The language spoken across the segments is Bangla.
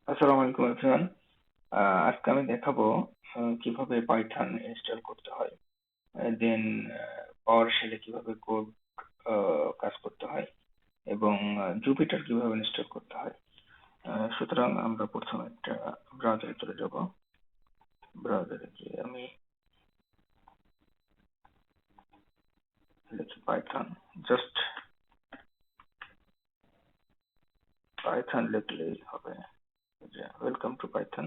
আসসালামু আলাইকুম এভরিওয়ান। আজকে আমি দেখাবো কিভাবে পাইথন ইনস্টল করতে হয়, দেন পাওয়ার শেলে কিভাবে কোড কাজ করতে হয় এবং জুপিটার কিভাবে ইনস্টল করতে হয়। সুতরাং আমরা প্রথমে একটা ব্রাউজারে চলে যাব। ব্রাউজারে গিয়ে আমি লিখি পাইথন, জাস্ট পাইথন লিখলেই হবে। যে ওয়েলকাম টু পাইথন,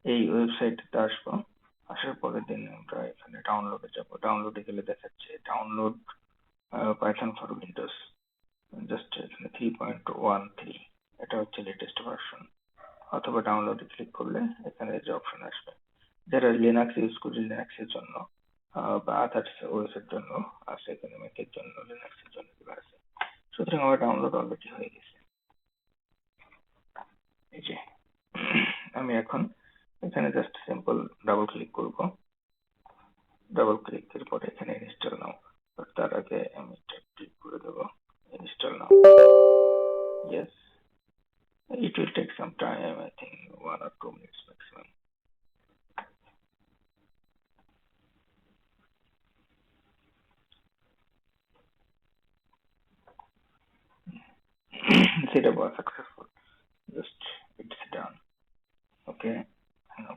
এই ওয়েবসাইটে আসবো। আসার পরে দিন আমরা এখানে ডাউনলোডে যাব। ডাউনলোডে গেলে দেখাচ্ছে download Python for Windows. Just এখানে 3.13, এটা হচ্ছে লেটেস্ট ভার্সন। অথবা ডাউনলোডে ক্লিক করলে এখানে যে অপশন আসবে, যারা লিনাক্স ইউজ করি লিনাক্সের জন্য বা আদার্স ওএস এর জন্য আছে, এখানে ম্যাকের জন্য লিনাক্সের জন্য এগুলো আছে। সুতরাং আমার ডাউনলোড অলরেডি হয়ে গেছে। এই যে আমি এখন এখানে জাস্ট সিম্পল ডাবল ক্লিক করব। ডাবল ক্লিকের পরে এখানে ইনস্টল নাও, তার আগে আমি এটা ক্লিক করে দেবো install now. Yes, it will take some time, I think 1 or 2 minutes maximum. সেটা was successful, just it's done. Okay,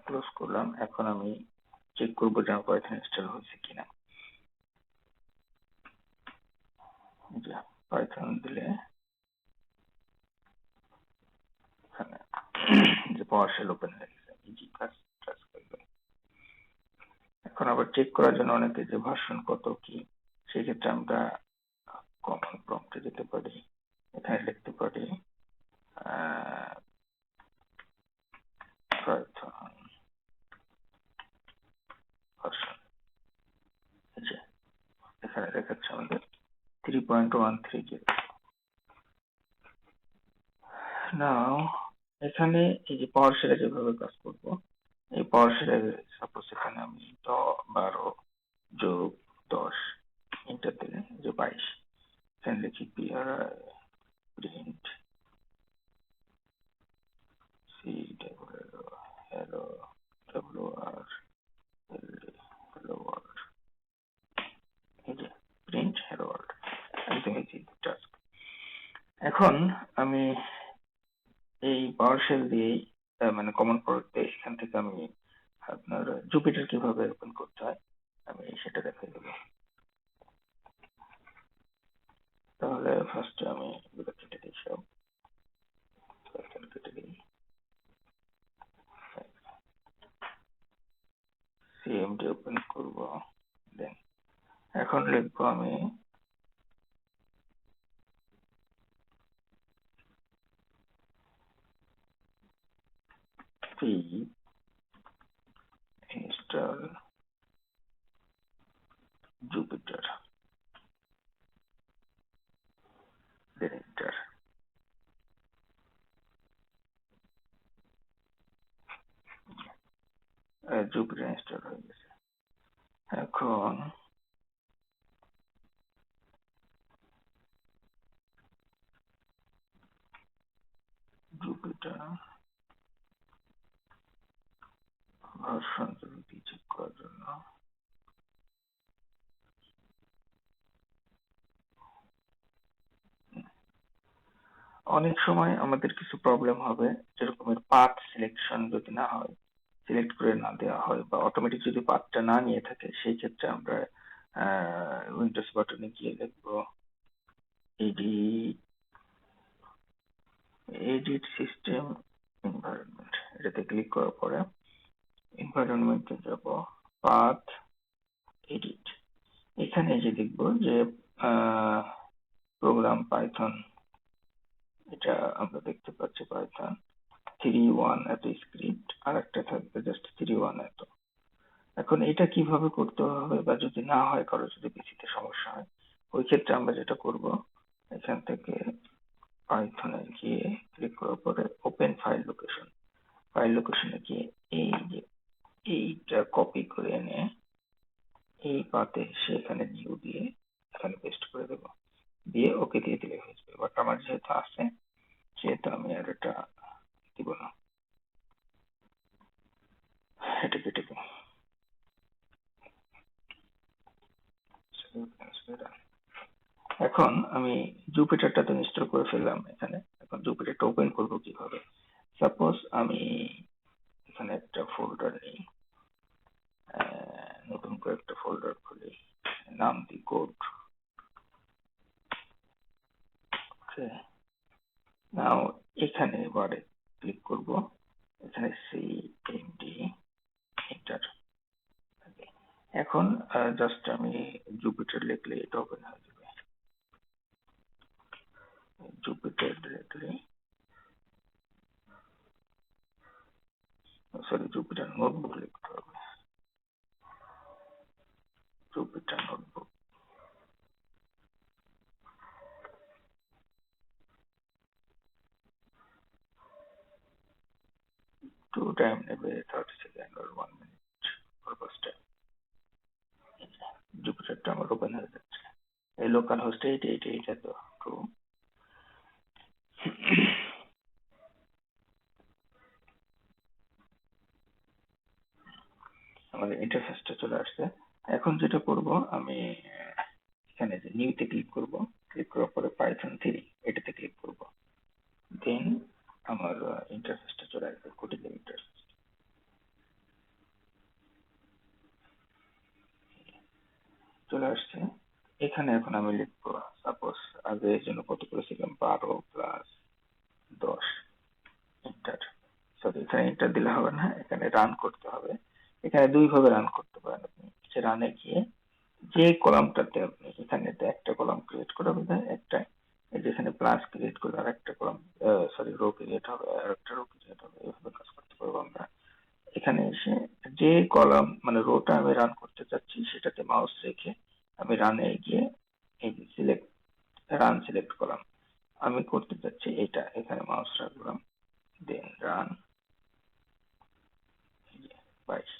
close করলাম। এখন আমি চেক করবো যে আমার পাইথন ইনস্টল হয়েছে কিনা। যে পাইথন দিলে এখানে যে পাওয়ার শেল ওপেন হয়ে গেছে, ইজি কাজ কাজ করবে। এখন আবার চেক করার জন্য অনেকে যে ভার্সন কত কি, সেক্ষেত্রে আমরা কমন প্রম্পটে যেতে পারি। এখানে লিখতে পারি পাইথন ভার্সন, এখানে দেখাচ্ছে আমাদের 3.13। নাও এখানে এই যে পাওয়ার শেলে যেভাবে কাজ করব, এই পাওয়ার শেলে সাপোজ এখানে আমি 12 যোগ 10 এন্টার দিলে যে 22, এখানে লিখি print C hello W R এল হ্যালো ওয়ার্ল্ড। এই যে প্রিন্ট হ্যালো ওয়ার্ল্ড, একদম ইজি টাস্ক। এখন আমি এই পাওয়ার শেল দিয়েই মানে কমন প্রোডাক্টে এখান থেকে আমি আপনার জুপিটার কিভাবে ওপেন করতে হয় আমি সেটা দেখাই দেবো। তাহলে ফার্স্টে আমি এগুলো কেটে দিই, সব কেটে দিই। সিএমডি ওপেন করব, দেন এখন লিখবো আমি pip install Jupyter, then enter. Jupyter install হয়ে গেছে। এখন জুপিটার ভার্সন যদি চেক করার জন্য অনেক সময় আমাদের কিছু প্রবলেম হবে, যেরকমের পাথ সিলেকশন যদি না হয়, সিলেক্ট করে না দেওয়া হয়, বা অটোমেটিক যদি পাথটা না নিয়ে থাকে, সেই ক্ষেত্রে আমরা উইন্ডোজ বাটনে গিয়ে লিখবো এডিট, এডিট সিস্টেম এনভায়রনমেন্ট, এটাতে ক্লিক করার পরে এনভায়রনমেন্টে যাব, পাথ এডিট। এখানে যে দেখবো যে প্রোগ্রাম পাইথন, এটা আমরা দেখতে পাচ্ছি পাইথন 3.1 এত স্ক্রিপ্ট, আর একটা থাকবে জাস্ট 3.1 এত। এখন এটা কিভাবে করতে হবে, বা যদি না হয় কারো যদি পিসিতে সমস্যা হয়, ওই ক্ষেত্রে আমরা যেটা করব, এখান থেকে পাইথনে গিয়ে ক্লিক করার পরে ওপেন ফাইল লোকেশন, ফাইল লোকেশনে গিয়ে এই যে এইটা কপি করে এনে এই পাতে সেখানে নিউ দিয়ে এখানে পেস্ট করে দেবো, দিয়ে ওকে দিয়ে দিলে হয়ে যাবে। বাট আমার যেহেতু আছে, সেহেতু আমি আর এটা দিব না। এটা কেটে দিই। এখন আমি জুপিটারটা তো ইনস্টল করে ফেললাম এখানে। এখন জুপিটারটা ওপেন করবো কিভাবে? সাপোজ আমি এখানে একটা ফোল্ডার নিই, নতুন করে একটা ফোল্ডার খুলি, নাম দিই কোড। ওকে, নাও এখানে এবারে ক্লিক করব, এখানে সিএমডি এন্টার। এখন জাস্ট আমি জুপিটার লিখলে এটা ওপেন হয়ে যাবে। Jupyter directly, sorry Jupyter notebook লিখতে হবে, জুপিটার নোটবুক। টু টাইম নেবে 30 second or 1 minute purpose time. জুপিটারটা আমার ওপেন হয়ে যাচ্ছে। এই লোকাল হোস্ট 888 এত টু। আমাদের ইন্টারফেসটা চলে আসছে। এখন যেটা করব আমি এখানে যে নিউতে ক্লিক করব, ক্লিক করার পরে পাইথন 3 এটাতে ক্লিক করব, দেন আমার ইন্টারফেসটা চলে আসবে, কোডিং ইন্টারফেস চলে আসছে। এখানে এখন আমি লিখবো সাপোজ আগে এর জন্য কত করেছিলাম 12 প্লাস 10 এন্টার। সরি এখানে এন্টার দিলে হবে না, এখানে রান করতে হবে। এখানে দুই ভাবে রান করতে পারেন আপনি। রানে গিয়ে যে কলামটাতে আপনি এখানে একটা কলাম ক্রিয়েট করা হবে, একটা এই যেখানে প্লাস ক্রিয়েট করলে আর একটা কলাম, সরি রো ক্রিয়েট হবে আর একটা রো ক্রিয়েট হবে, এভাবে কাজ করতে পারবো আমরা। এখানে এসে যে কলাম মানে রোটা আমি রান করতে চাচ্ছি সেটাতে মাউস রেখে আমি রানে গিয়ে এই যে সিলেক্ট, রান সিলেক্ট করলাম, আমি করতে চাচ্ছি এটা, এখানে মাউস রাখলাম, দেন রান 22।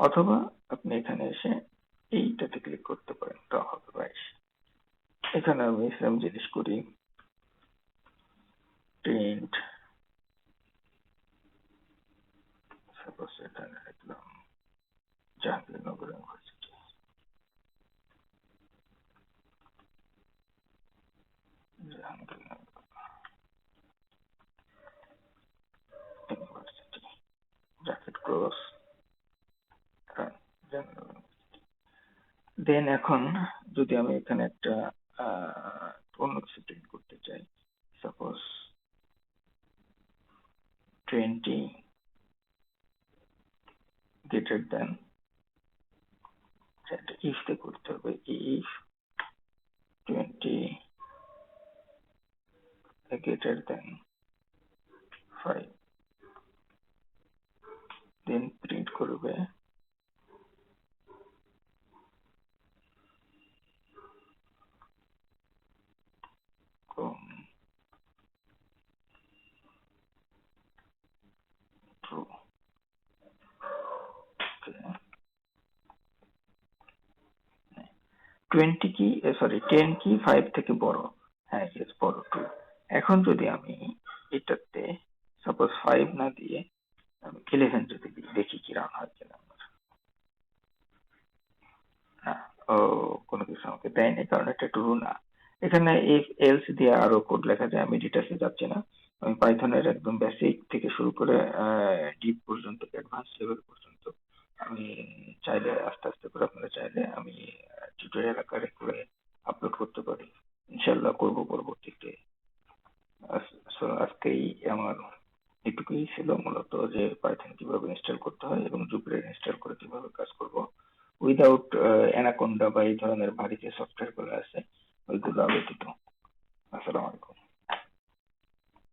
অথবা আপনি এখানে এসে এইটাতে ক্লিক করতে পারেন, তা হবে 22। এখানে আমি সেম জিনিস করি, প্রিন্ট, সাপোজ এখানে লিখলাম Jahangirnagar university, Jahangirnagar university, bracket close, then এখন যদি আমি এখানে একটা অন্য কিছু প্রিন্ট করতে চাই, সাপোজ 20 গ্রেটার দেন, সেটা ইফতে করতে হবে, if 20 greater than 5, then print করবে ট্রু। 20 কি, সরি 10 কি 5 থেকে বড়? হ্যাঁ ইয়েস বড়, ট্রু। এখন যদি আমি এটাতে সাপোজ 5 না দিয়ে আমি 11 যদি দিই, দেখি কি রান হয় কিনা। না, ও কোনো কিছু আমাকে দেয়নি কারণ এটা ট্রু না। এখানে ইফ এলস দিয়ে আরো কোড লেখা যায়, আমি ডিটেলসে যাচ্ছি না। আমি পাইথনের একদম বেসিক থেকে শুরু করে ডিপ পর্যন্ত, অ্যাডভান্স লেভেল পর্যন্ত আমি চাইলে আস্তে আস্তে করে, আপনারা চাইলে আমি টিউটোরিয়াল আকারে করে আপলোড করতে পারি, ইনশাল্লাহ করবো পরবর্তীতে। আজকেই আমার এটুকুই ছিল মূলত, যে পাইথন কিভাবে ইনস্টল করতে হয় এবং জুপিটার ইনস্টল করে কিভাবে কাজ করব উইদাউট অ্যানাকোন্ডা বা এই ধরনের ভারী যে সফটওয়্যার গুলো আছে ওইগুলো ব্যতীত। আসসালামু আলাইকুম।